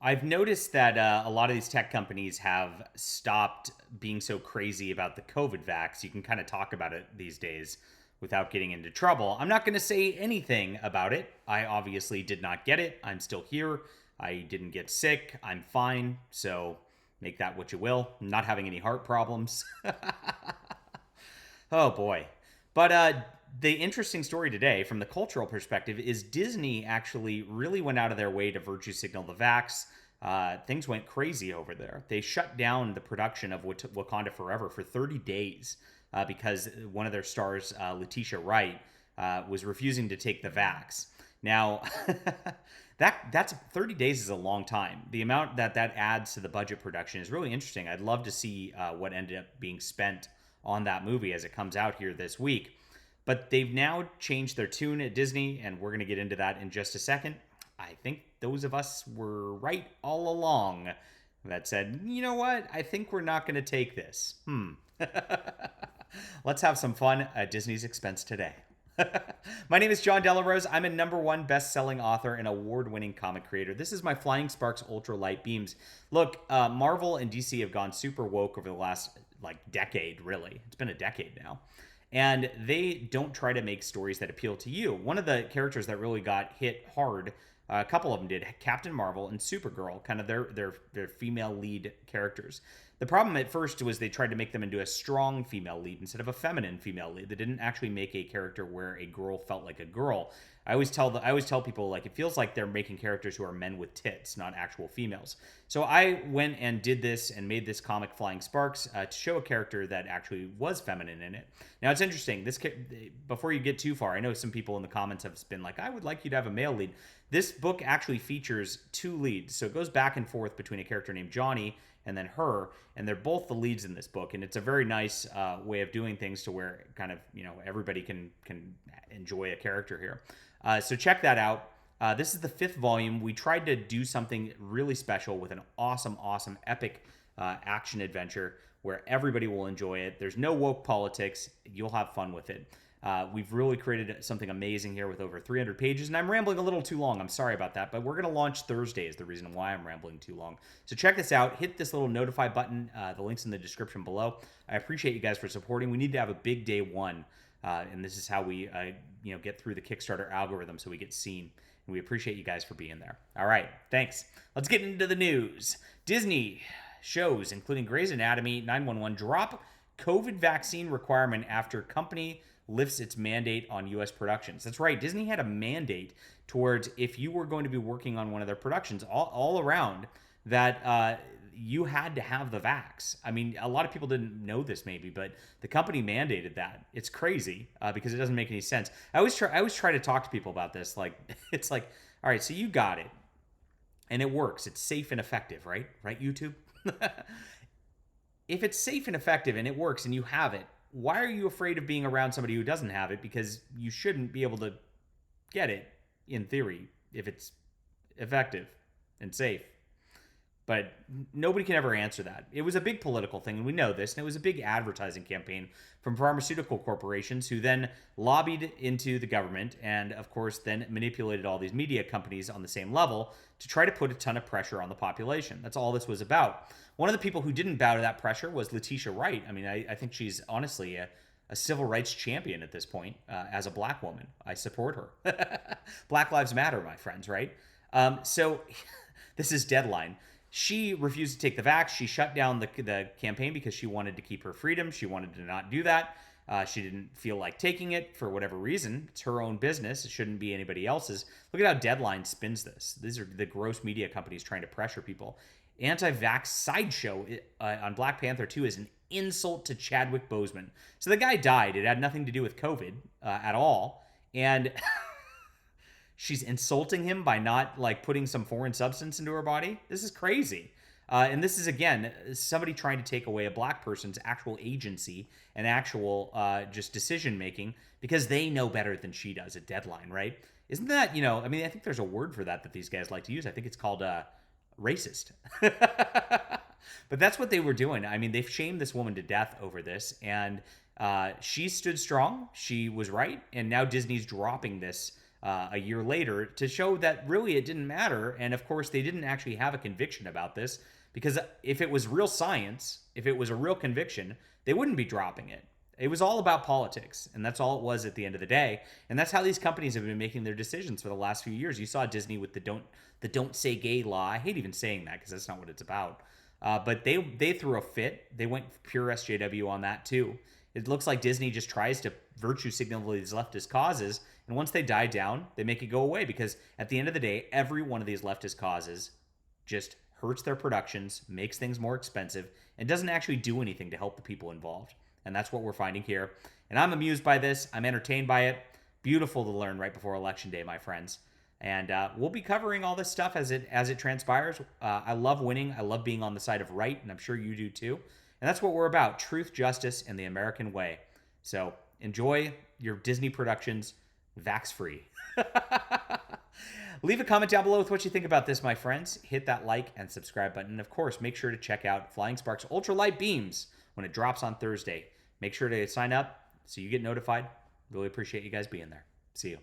I've noticed that a lot of these tech companies have stopped being so crazy about the COVID vax. You can kind of talk about it these days without getting into trouble. I'm not going to say anything about it. I obviously did not get it. I'm still here. I didn't get sick. I'm fine. So make that what you will. I'm not having any heart problems. Oh boy. But the interesting story today, from the cultural perspective, is Disney actually really went out of their way to virtue signal the vax. Things went crazy over there. They shut down the production of Wakanda Forever for 30 days because one of their stars, Letitia Wright, was refusing to take the vax. Now, that's 30 days is a long time. The amount that adds to the budget production is really interesting. I'd love to see what ended up being spent on that movie as it comes out here this week. But they've now changed their tune at Disney, and we're going to get into that in just a second. I think those of us were right all along that said, you know what? I think we're not going to take this. Let's have some fun at Disney's expense today. My name is John Delarose. I'm a #1 best-selling author and award-winning comic creator. This is my Flying Sparks Ultralight Beams. Look, Marvel and DC have gone super woke over the last decade, really. It's been a decade now. And they don't try to make stories that appeal to you. One of the characters that really got hit hard, a couple of them did, Captain Marvel and Supergirl, kind of their female lead characters. The problem at first was they tried to make them into a strong female lead instead of a feminine female lead. They didn't actually make a character where a girl felt like a girl. I always tell people, it feels like they're making characters who are men with tits, not actual females. So I went and did this and made this comic Flying Sparks to show a character that actually was feminine in it. Now it's interesting. Before you get too far, I know some people in the comments have been like, I would like you to have a male lead. This book actually features two leads, so it goes back and forth between a character named Johnny and then her, and they're both the leads in this book, and it's a very nice way of doing things to where kind of everybody can enjoy a character here. So check that out. This is the 5th volume. We tried to do something really special with an awesome, epic action adventure where everybody will enjoy it. There's no woke politics. You'll have fun with it. We've really created something amazing here with over 300 pages, and I'm rambling a little too long. I'm sorry about that, but we're going to launch Thursday is the reason why I'm rambling too long. So check this out. Hit this little notify button. The link's in the description below. I appreciate you guys for supporting. We need to have a big day one, and this is how we get through the Kickstarter algorithm so we get seen. And we appreciate you guys for being there. All right, thanks. Let's get into the news. Disney shows, including Grey's Anatomy, 911, drop COVID vaccine requirement after company lifts its mandate on U.S. productions. That's right. Disney had a mandate towards if you were going to be working on one of their productions all around that you had to have the vax. I mean, a lot of people didn't know this maybe, but the company mandated that. It's crazy because it doesn't make any sense. I always try to talk to people about this. It's like, all right, so you got it and it works. It's safe and effective, right? Right, YouTube? If it's safe and effective and it works and you have it, why are you afraid of being around somebody who doesn't have it? Because you shouldn't be able to get it, in theory, if it's effective and safe. But nobody can ever answer that. It was a big political thing, and we know this, and it was a big advertising campaign from pharmaceutical corporations who then lobbied into the government and, of course, then manipulated all these media companies on the same level to try to put a ton of pressure on the population. That's all this was about. One of the people who didn't bow to that pressure was Letitia Wright. I mean, I think she's honestly a civil rights champion at this point as a black woman. I support her. Black Lives Matter, my friends, right? So this is Deadline. She refused to take the vax. She shut down the campaign because she wanted to keep her freedom. She wanted to not do that. She didn't feel like taking it for whatever reason. It's her own business. It shouldn't be anybody else's. Look at how Deadline spins this. These are the gross media companies trying to pressure people. Anti-vax sideshow on Black Panther 2 is an insult to Chadwick Boseman. So the guy died. It had nothing to do with COVID at all. And she's insulting him by not putting some foreign substance into her body. This is crazy. And this is, again, somebody trying to take away a black person's actual agency and actual just decision making because they know better than she does at Deadline, right? Isn't that, I mean, I think there's a word for that these guys like to use. I think it's called racist. But that's what they were doing. I mean, they've shamed this woman to death over this, and she stood strong. She was right, and now Disney's dropping this a year later to show that really it didn't matter. And of course, they didn't actually have a conviction about this, because if it was real science, if it was a real conviction, they wouldn't be dropping it. It was all about politics, and that's all it was at the end of the day. And that's how these companies have been making their decisions for the last few years. You saw Disney with the don't say gay law. I hate even saying that because that's not what it's about. But they threw a fit. They went pure SJW on that too. It looks like Disney just tries to virtue signal these leftist causes, and once they die down, they make it go away, because at the end of the day, every one of these leftist causes just hurts their productions, makes things more expensive, and doesn't actually do anything to help the people involved. And that's what we're finding here. And I'm amused by this. I'm entertained by it. Beautiful to learn right before Election Day, my friends. And we'll be covering all this stuff as it transpires. I love winning. I love being on the side of right, and I'm sure you do too. And that's what we're about: truth, justice, and the American way. So enjoy your Disney productions, Vaxx free. Leave a comment down below with what you think about this, my friends. Hit that like and subscribe button. And of course, make sure to check out Flying Sparks Ultralight Beams when it drops on Thursday. Make sure to sign up so you get notified. Really appreciate you guys being there. See you.